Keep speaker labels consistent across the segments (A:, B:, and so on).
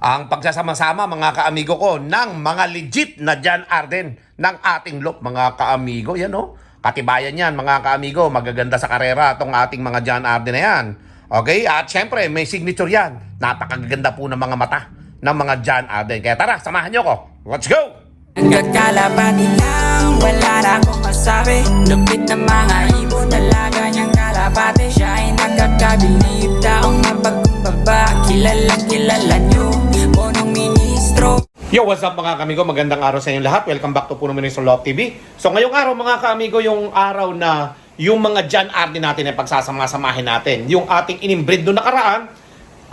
A: ang pagsasama-sama mga kaamigo ko ng mga legit na John Arden ng ating loop mga kaamigo. Yan o, katibayan yan mga kaamigo. Magaganda sa karera itong ating mga John Arden na yan. Okay, at syempre may signature yan. Napakaganda po ng mga mata ng mga John Arden. Kaya tara, samahan nyo ko. Let's go!
B: Nagkakalapati lang, wala na akong masabi. Lupit na mga ibon, talaga niyang kalapati. Siya ay nakakabilib, taong mapagkumbaba. Kilala niyo, punong ministro.
A: Yo, what's up mga kaamigo? Magandang araw sa inyong lahat. Welcome back to Puno Ministro Love TV. So ngayong araw mga kaamigo, yung araw na yung mga John Arden natin ay pagsasama-samahin natin. Yung ating inimbreed doon nakaraan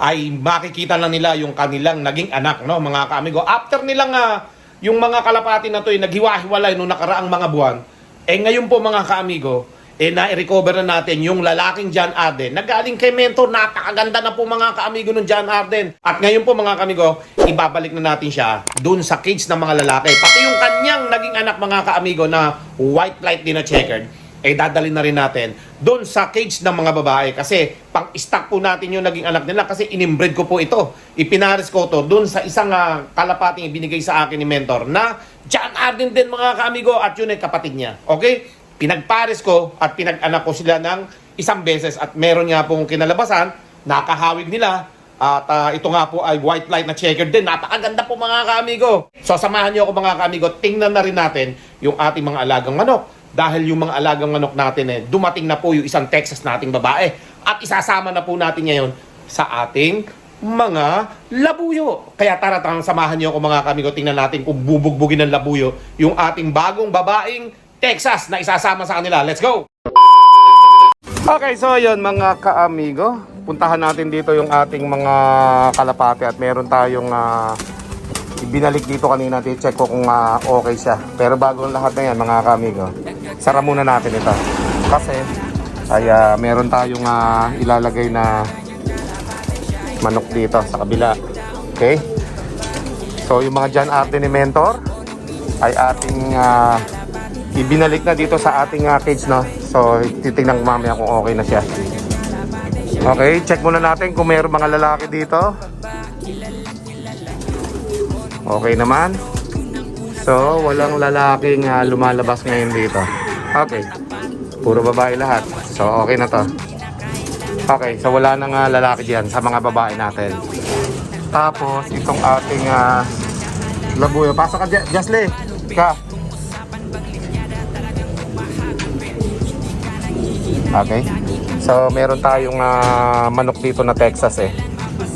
A: ay makikita lang nila yung kanilang naging anak, no mga kaamigo. After nilang yung mga kalapati na to ay naghiwa-hiwalay noong nakaraang mga buwan, ngayon po mga kaamigo, na-recover na natin yung lalaking John Arden. Nagaling kay Mentor, napakaganda na po mga kaamigo ng John Arden. At ngayon po mga kaamigo, ibabalik na natin siya dun sa cage ng mga lalaki. Pati yung kanyang naging anak mga kaamigo na white flight din na checkered, dadalhin na rin natin doon sa cage ng mga babae kasi pang-stock po natin yung naging anak nila kasi inimbreed ko po ito. Ipinaris ko to doon sa isang kalapating ibinigay sa akin ni Mentor na John Arden din mga kaamigo at yun ay kapatid niya. Okay? Pinagpares ko at pinag-anak ko sila ng isang beses at meron nga pong kinalabasan, nakahawig nila at ito nga po ay white light na checkered din. Napakaganda po mga kaamigo. So samahan niyo ako mga kaamigo, tingnan na rin natin yung ating mga alagang manok. Dahil yung mga alagang manok natin dumating na po yung isang Texas nating babae. At isasama na po natin ngayon sa ating mga labuyo. Kaya tara samahan niyo ako mga kaamigo, tingnan natin kung bubugbugin ng labuyo yung ating bagong babaeng Texas na isasama sa kanila. Let's go! Okay, so yun mga kaamigo, puntahan natin dito yung ating mga kalapate at meron tayong binalik dito kanina. Check ko kung okay siya. Pero bago ang lahat na yan mga kaamigo, sara muna natin ito kasi ay meron tayong ilalagay na manok dito sa kabila. Okay, so yung mga John Arden ni Mentor ay ating ibinalik na dito sa ating cage, no? So titingnan ko mamaya kung okay na siya. Okay, check muna natin kung mayroong mga lalaki dito. Okay naman. So walang lalaking lumalabas ngayon dito. Okay, puro babae lahat. So okay na to. Okay, so wala nang lalaki diyan sa mga babae natin. Tapos itong ating labuyo. Pasok ka, Jasly. Ka. Okay. So meron tayong manok dito na Texas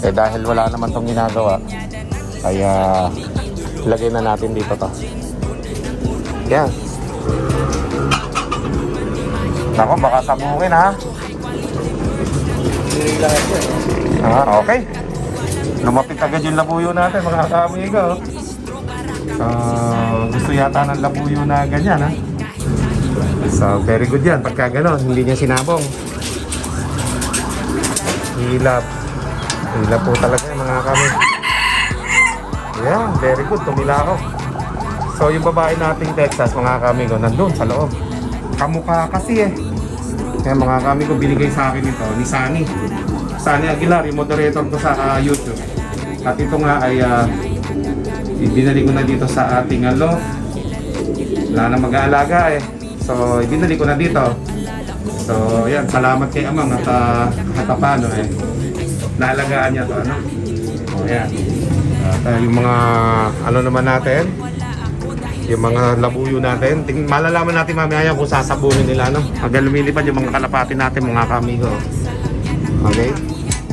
A: dahil wala naman tong ginagawa. Kaya lagay na natin dito to. Yan. Nako, baka sabungin okay. Lumapit agad yung labuyo natin mga kaamigo. Gusto yata ng labuyo na ganyan So very good yan pagka gano'n, hindi niya sinabong. Hilap po talaga yung mga kaamigo. Yeah, very good, tumila ako. So yung babae nating Texas mga kaamigo nandun sa loob. Kamukha kasi Kaya mga kaamigo, binigay sa akin ito ni Sunny Aguilar, yung moderator ko sa YouTube. At ito nga ay ibinalik ko na dito sa ating wala na mag-aalaga So ibinalik ko na dito. So yan, salamat kay Amang at paano naalagaan niya to yan. At yung mga naman natin, yung mga labuyo natin, malalaman natin mamaya kung sasabuhin nila hanggang lumilipad yung mga kalapati natin mga kaamigo. Okay,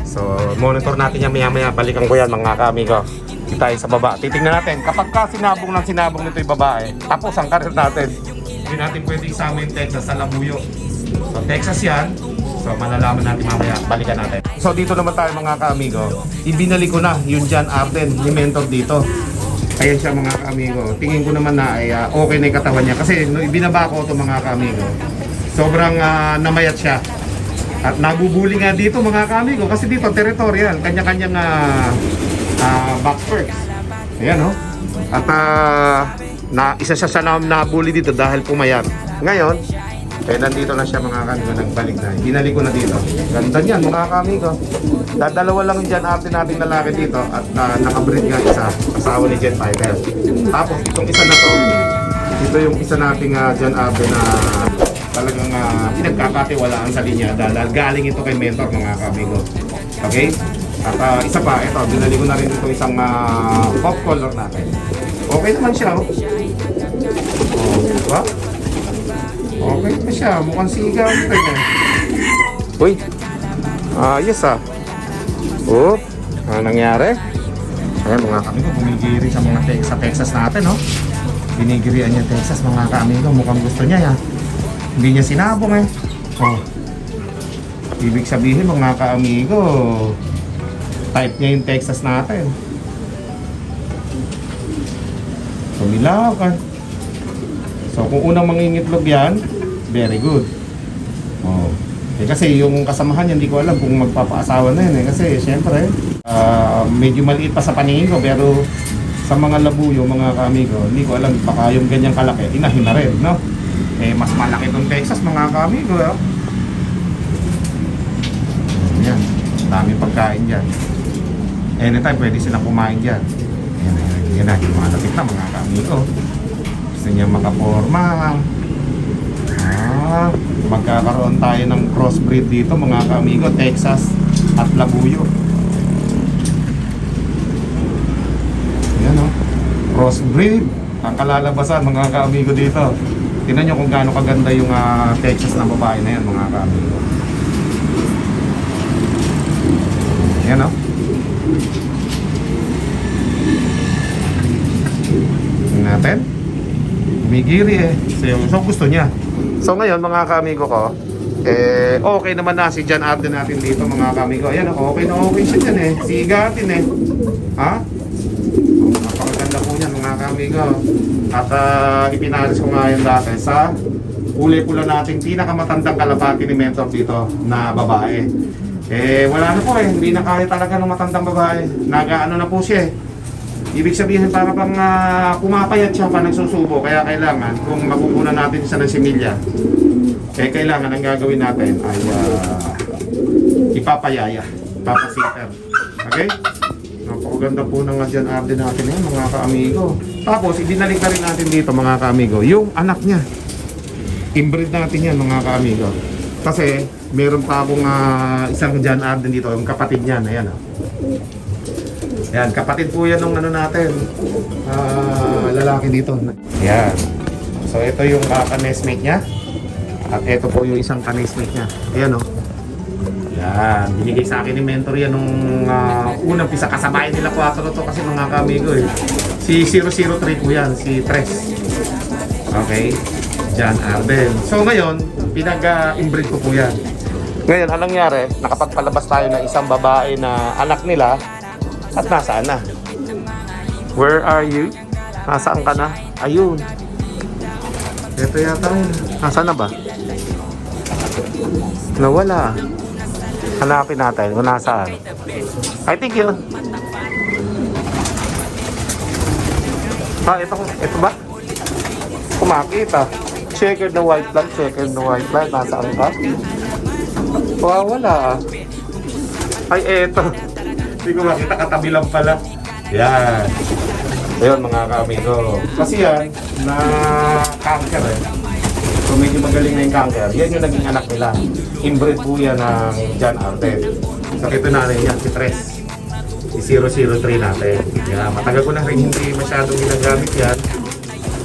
A: so monitor natin yan maya, balikan ko yan mga kaamigo. Tayo sa baba, titingnan natin kapag sinabong nito yung babae, tapos ang karir natin, hindi natin pwede isama yung Texas sa labuyo. So Texas yan, so malalaman natin mamaya, balikan natin. So dito naman tayo mga kaamigo, ibinalik ko na yung John Arden ni Mentor dito. Ayan siya mga kaamigo. Tingin ko naman na okay na yung katawan niya. Kasi no, ibinaba ko ito mga kaamigo, sobrang namayat siya. At nabubuli nga dito mga kaamigo. Kasi dito territorial, kanya-kanyang back perks. Ayan At isa siya nabuli dito dahil pumayat. Ngayon, Eh, nandito na siya mga kamigo, nagbalik na. Binalik ko na dito. Ganda niyan mga kamigo. Dadalawa lang yung John Arden natin lalaki dito at nakabreed nga isa, asawa ni Jet Fighter. Tapos itong isa na to, ito yung isa nating John Arden na talagang pinagkakatiwalaan sa linya dahil galing ito kay mentor mga kamigo. Okay? At isa pa, ito, binali ko na rin ito isang pop color natin. Okay naman siya, oh. Oh, diba? Okay pa siya, mukhang sigaw rin eh. Uy, ayos ah. Oh, ano nangyari? Ayan mga kamigo, bumigiri sa mga sa Texas natin, oh. Binigirian niya Texas mga kamigo, mukhang gusto niya yan. Hindi niya sinabong eh. Oh. Ibig sabihin mga kaamigo, type niya yung Texas natin. Sumilakan. So kung unang mangingitlog yan, very good. Oh. Eh, kasi yung kasamahan niya, hindi ko alam kung magpapaasawa na yun eh. Kasi syempre, medyo maliit pa sa paningin ko, pero sa mga labuyo, mga kaamigo, hindi ko alam, baka yung ganyang kalaki, inahin na rin, no? Eh, mas malaki itong Texas, mga kaamigo, eh. Yan, daming pagkain dyan. Anytime, pwede silang kumain dyan. Yan na, yung mga lapit na, mga kaamigo. Gusto niya makaporma. Magkakaroon tayo ng crossbreed dito, mga kaamigo, Texas at labuyo. Yan o, crossbreed ang kalalabasan mga kaamigo dito. Tingnan nyo kung gaano kaganda yung Texas na babae na yan mga kaamigo. Yan o. Tingnan natin. Umigiri eh. So gusto niya. So ngayon mga kaamigo ko, okay naman na si John Arden natin dito mga kaamigo. Ayan, okay na okay siya dyan eh. Sigatin eh. Ha? Napakaganda po niyan mga kaamigo. At ipinaris ko nga yun dati sa kulay pula nating pinakamatandang kalapati ni mentor dito na babae. Wala na po eh. Hindi na kaya talaga ng matandang babae. Nagaano na po siya eh. Ibig sabihin para pang pumapayat siya pa nagsusubo. Kaya kailangan kung makukunan natin siya ng similya, kailangan ang gagawin natin ay ipapayaya, ipapasitter. Okay? Napakaganda po ng John Arden natin ngayon mga kaamigo. Tapos ibinalik na rin natin dito mga kaamigo yung anak niya. Inbreed natin yan mga kaamigo. Kasi meron pa akong isang John Arden dito, yung kapatid niya. Ayan o. Yan, kapatid po yan ng ano natin, lalaki dito. Yan. So ito yung kanesmate niya. At ito po yung isang kanesmate niya. Ayan o. Yan, binigay sa akin ni mentor yan nung unang pisa. Kasabayan nila 4 to kasi mga kamigo eh. Si 003 po yan, si Tres. Okay, John Arden. So ngayon, pinag-inbreed ko po yan. Ngayon, anong nangyari? Nakapagpalabas tayo ng isang babae na anak nila. At nasaan na? Where are you? Nasaan ka na? Ayun. Ito yata yun. Nasaan na ba? Nawala. Hanapin natin kung nasaan. I think yun. Ito ba? Kumakita. Checkered na white flag, checkered na white flag. Nasaan ka? Wala. Ay, eto. Hindi ko makita, katabi lang pala. Yan. Ayun mga kaamigo. Kasi yan, na cancer eh. So medyo magaling na yung cancer. Yan yung naging anak nila. Inbred po yan ng John Arden. So ito nanay yan, si Tres. Si 003 natin. Yan, matagal ko na rin hindi masyadong ginagamit yan.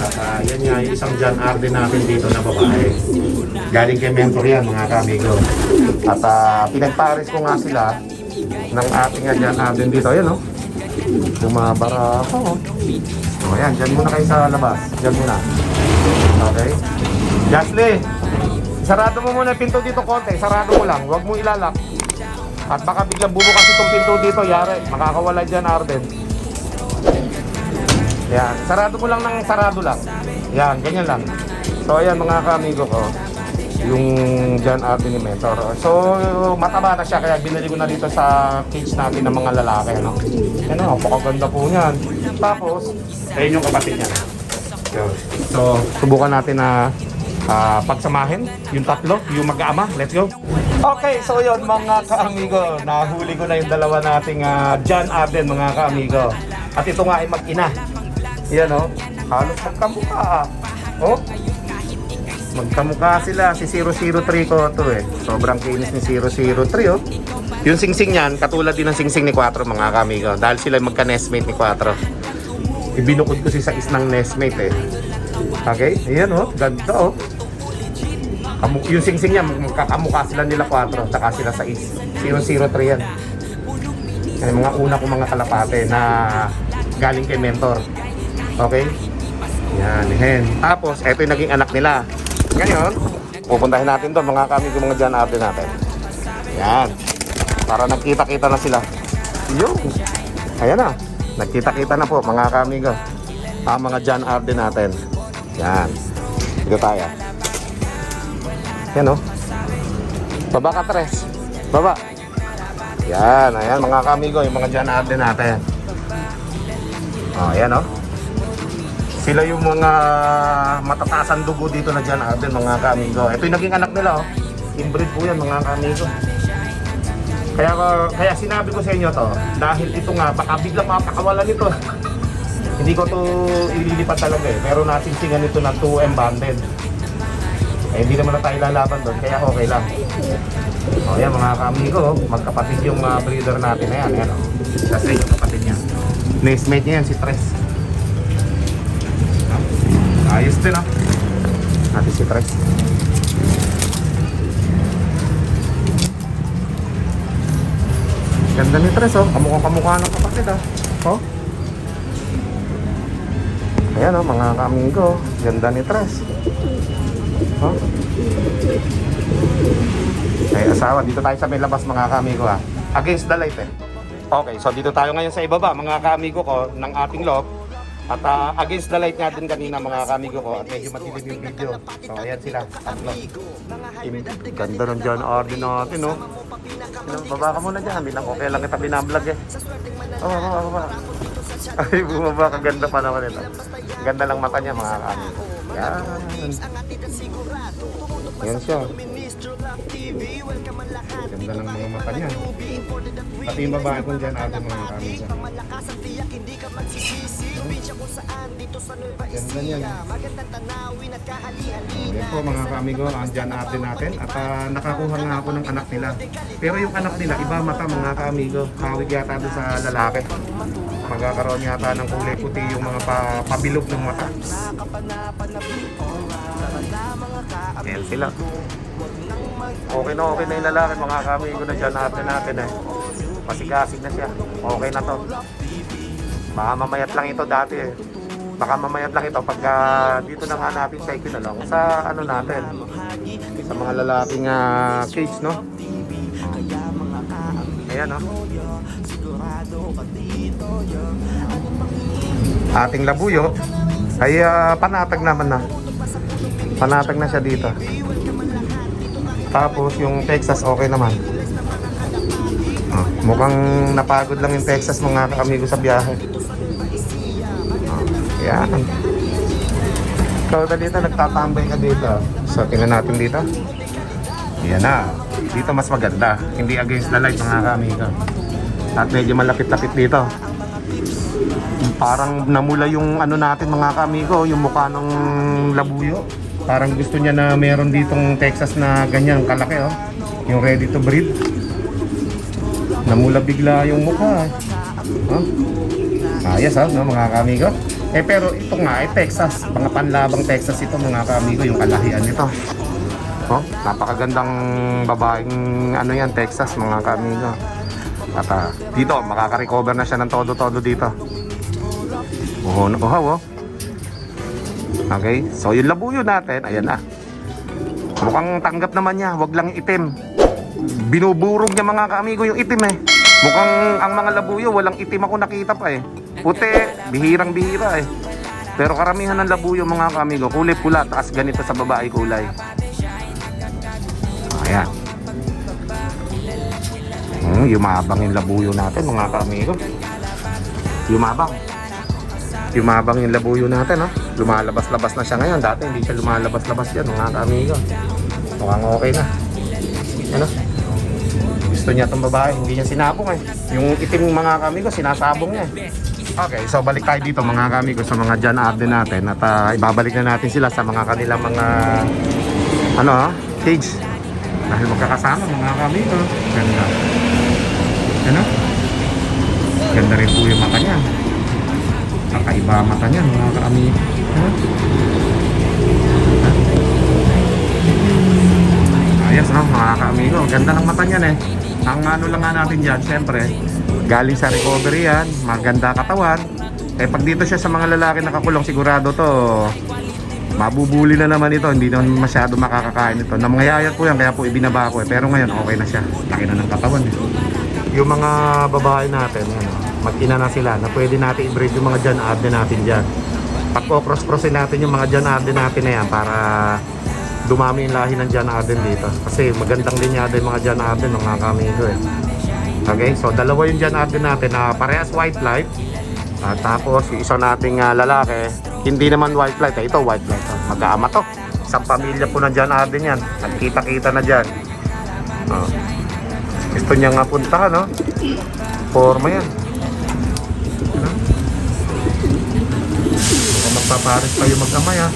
A: At yan nga, yung isang John Arden natin dito na babae. Galing kay mentor yan mga kaamigo. At pinagpares ko nga sila ng ating John Arden dito. Ayan o. Bumabara ako. O ayan, dyan muna kayo sa labas. Dyan muna. Okay. Jasly, sarado mo muna yung pinto dito konti. Sarado mo lang. Huwag mo ilalak. At baka biglang bubukas itong pinto dito. Yari, makakawala John Arden. Yan. Sarado mo lang ng sarado lang. Yan, ganyan lang. So ayan mga kaamigo ko. Yung John Arden ni mentor. So mataba na siya kaya binili ko na dito sa cage natin ng mga lalaki, no. Ano, napakaganda po niyan. Tapos ayun yung kapatid niya. So subukan natin na pagsamahin, yung tatlo, yung mag-aama. Let's go! Okay, so yun mga kaamigo, nahuli ko na yung dalawa nating John Arden mga kaamigo. At ito nga ay mag-ina. Yan o, halos magkamukha. Oh, magkamukha sila. Si 003 ko ito eh. Sobrang kinis ni 003 oh. Yung singsing niyan, katulad din ng singsing ni Quattro mga kaamigo. Dahil sila magka-nestmate ni Quattro. Ibinukod ko si Sais ng nestmate eh. Okay, ayan oh, ganda oh. Yung singsing niya, magkakamukha sila nila 4, tsaka sila 6. 003 yan. Yan mga una kong mga kalapate na galing kay mentor. Okay? Yan, hen. Tapos, eto yung naging anak nila. Ngayon, pupuntahin natin doon mga kamigo, mga John Arden natin. Yan. Para nagkita-kita na sila. Yung. Ayan na. Nagkita-kita na po mga kamigo. Ang mga John Arden natin. Yan. Dito tayo. Yan o. Baba ka, Tres. Baba. Yan. Ayan mga kamigo. Yung mga John Arden natin. O, ayan o. Sila yung mga matatasan dugo dito na John Arden mga kamigo. Ito yung naging anak nila o. Inbreed po yan mga kamigo. Kaya sinabi ko sa inyo to. Dahil ito nga, baka biglang mapakawalan ito. Hindi ko to ililipat talaga eh. Pero nasingsingan ito ng 2M banded. Eh, hindi naman na tayo lalaban doon, kaya okay lang. O yan mga kamigo, magkapatid yung breeder natin na yan. Yan o. Kasi yung kapatid niya. Nestmate niya yan, si Tres. Ayos din o. Natin si Tres. Ganda ni Tres o. Kamukha ng kapatid o. O. Ayan o mga kamigo. Ganda ni Tres. Oh. Ay asawa, dito tayo sa may labas mga kamigo ha. Against the light eh. Okay, so dito tayo ngayon sa ibaba mga kamigo ko ng ating loft. At against the light nga din kanina mga kamigo ko. At medyo matilim yung video. So ayan sila, tatlo. Ganda ng John Arden natin no. Baba ka muna dyan, bilang okay lang kita binablog eh. Baba. Ay bumaba, kaganda pa naman ito. Ganda lang mata niya mga kamigo. Yan. Yan siya. Ganda lang mga mata niya. Pati yung babae kong dyan ate mga kamigo. Ganda niya. Yan po mga kamigo, ang dyan ate natin. At nakakuha nga ako ng anak nila. Pero yung anak nila, iba mata mga kamigo. Kawig yata doon sa lalaki. Magkakaroon yata ng kulay puti yung mga pabilog ng mata. Ayan sila. Okay na yung lalaki mga kamigo na dyan natin eh. Masigasig na siya. Okay na to. Baka mamayat lang ito dati eh. Baka mamayat lang ito pagka dito na nga natin sa ikinalong sa ano natin. Sa mga lalaking cage no. Ayan no. Ating labuyo ay panatag naman na. Panatag na siya dito. Tapos yung Texas okay naman. Mukhang napagod lang yung Texas mga kamigo sa biyahe. Yan. Ikaw na dito, nagtatambay ka dito. So tingnan natin dito. Yan na. Dito mas maganda. Hindi against the light mga kamigo. At medyo malapit-lapit dito. Parang namula yung ano natin mga kamigo, yung mukha ng labuyo. Parang gusto niya na meron ditong Texas na ganyan kalaki oh. Yung ready to breed. Namula bigla yung mukha. Ayos no mga kamigo. Pero ito nga ay Texas. Mga panlabang Texas ito mga kamigo, yung kalahian nito. Oh, napakagandang babaeng ano yan Texas mga kamigo. At dito makaka-recover na siya ng todo-todo dito. Oh. Okay, so yung labuyo natin, ayan na. Mukhang tanggap naman niya, wag lang itim. Binuburog niya mga kaamigo yung itim eh. Mukhang ang mga labuyo, walang itim ako nakita pa eh. Puti, bihirang-bihira eh. Pero karamihan ng labuyo mga kaamigo, kulay pula, taas ganito sa babae kulay. Ayan. Yumabang yung labuyo natin mga kaamigo. Yumabang. Yumabang yung labuyo natin, no? Lumalabas-labas na siya ngayon. Dati hindi siya lumalabas-labas yan, mga kaamigo. Mukhang okay na. Ano? Gusto niya itong babae, hindi niya sinabong eh. Yung itim mga kaamigo, sinasabong niya eh. Okay, so balik tayo dito mga kaamigo sa mga John Arden natin. At ibabalik na natin sila sa mga kanilang mga cage. Dahil magkakasama mga kaamigo. Ganda. Ano? Ganda rin po yung mata niya. Kakaiba mata niya mga kaamigo. Ayos no mga kaamigo. Ganda ng mata niyan eh. Ang ano lang nga natin dyan, syempre galing sa recovery yan, maganda katawan. Eh pag dito siya sa mga lalaki nakakulong, sigurado to mabubuli na naman ito, hindi naman masyado makakakain ito. Namangyayat po yan, kaya po ibinaba ko eh. Pero ngayon okay na siya, laki na ng katawan eh. Yung mga babae natin, mag-ina na sila na pwede natin i-breed yung mga John Arden natin dyan. Pag-cross-crossin natin yung mga John Arden natin na yan para dumami yung lahi ng John Arden dito. Kasi magandang linyada yung mga John Arden, mga kamigo eh. Okay, so dalawa yung John Arden natin na parehas white light. Tapos yung isa nating lalaki, hindi naman white light. Ito white light. Mag-aama to. Isang pamilya po ng John Arden yan. Nagkita-kita na dyan. Gusto niya nga puntahan, no? Forma yan. Kung magpapares pa yung mag-amay, ha?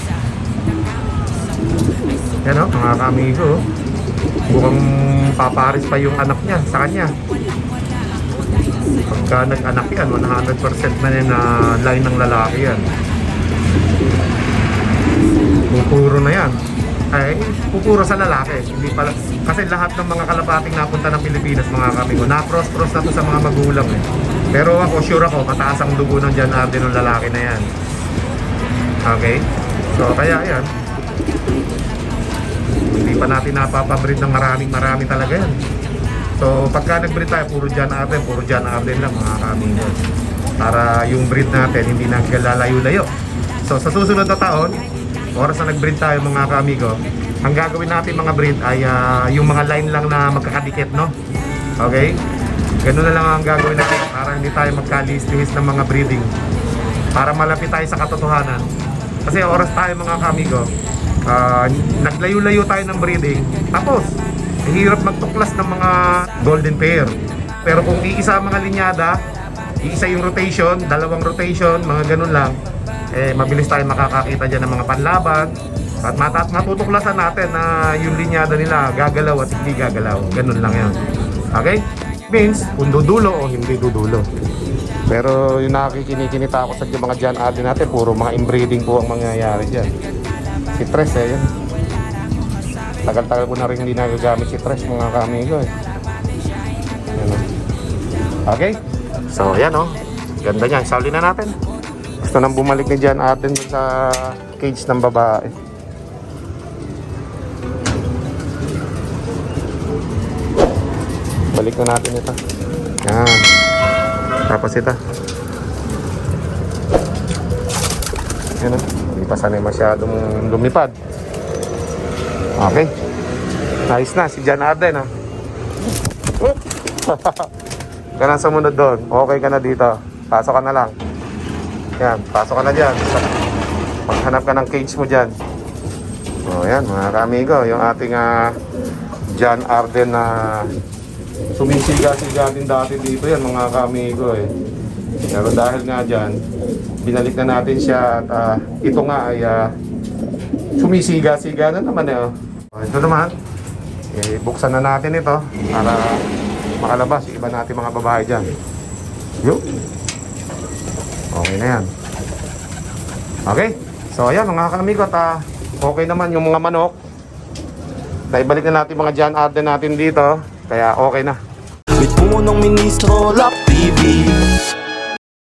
A: Yan, no? Mga kamigo. Mukhang papares pa yung anak niya sa kanya. Pagka nag-anak yan, 100% na yan na line ng lalaki yan. Pupuro na yan. Ay, pupuro sa lalaki. Hindi pala, kasi lahat ng mga kalapating napunta ng Pilipinas, mga kamigo, na-cross-cross na to sa mga magulang eh. Pero ako, sure ako, mataas ang dugo ng John Arden ng lalaki na yan. Okay? So, kaya yan. Hindi pa natin napapabreed ng marami talaga yan. So pagka nag-breed tayo, puro John Arden lang mga kamigo. Para yung breed natin hindi naglalayo-layo. So sa susunod na taon, oras na nag-breed tayo mga kamigo, ang gagawin natin mga breed ay yung mga line lang na magkakadikit, no? Okay? Ganun na lang ang gagawin natin para hindi tayo magkalihis-lihis ng mga breeding. Para malapit tayo sa katotohanan. Kasi oras tayo mga kamigo, naglayo-layo tayo ng breeding, tapos hirap magtuklas ng mga golden pair. Pero kung iisa mga linyada, iisa yung rotation, dalawang rotation, mga ganun lang, eh mabilis tayo makakakita dyan ng mga panlaban. At matutuklasan natin na yung linyada nila gagalaw at hindi gagalaw. Ganun lang yan. Okay? Means kung dudulo o hindi dudulo. Pero yung nakikinikinita ako sa mga John Arden natin, puro mga inbreeding po ang mangyayari dyan. Si Tres eh, yan. Tagal-tagal ko na rin hindi nagagamit si Tres mga kamigo eh. Yan, okay? So yan o. Ganda niyan. Sauli na natin. Gusto nang bumalik ni John Arden sa cage ng babae. Balik na natin ito. Yan. Tapos ito. Yan o. Hindi pa sanay masyadong lumipad. Okay. Nice na si John Arden ha. Ganun sumunod doon. Okay ka na dito. Pasok ka na lang. Yan. Pasok ka na dyan. Maghanap ka ng cage mo dyan. O yan mga kamigo. Yung ating John Arden na sumisiga-siga din dati dito yan mga kamigo eh. Pero dahil nga dyan, binalik na natin siya at ito nga ay sumisiga-siga na naman eh. Ito naman, buksan na natin ito para makalabas yung iba natin mga babae dyan. Yun. Okay na yan. Okay. So ayan mga kamigo, okay naman yung mga manok. Naibalik na natin mga John Arden natin dito. Kaya okay na.
C: May punong ministro, Love TV.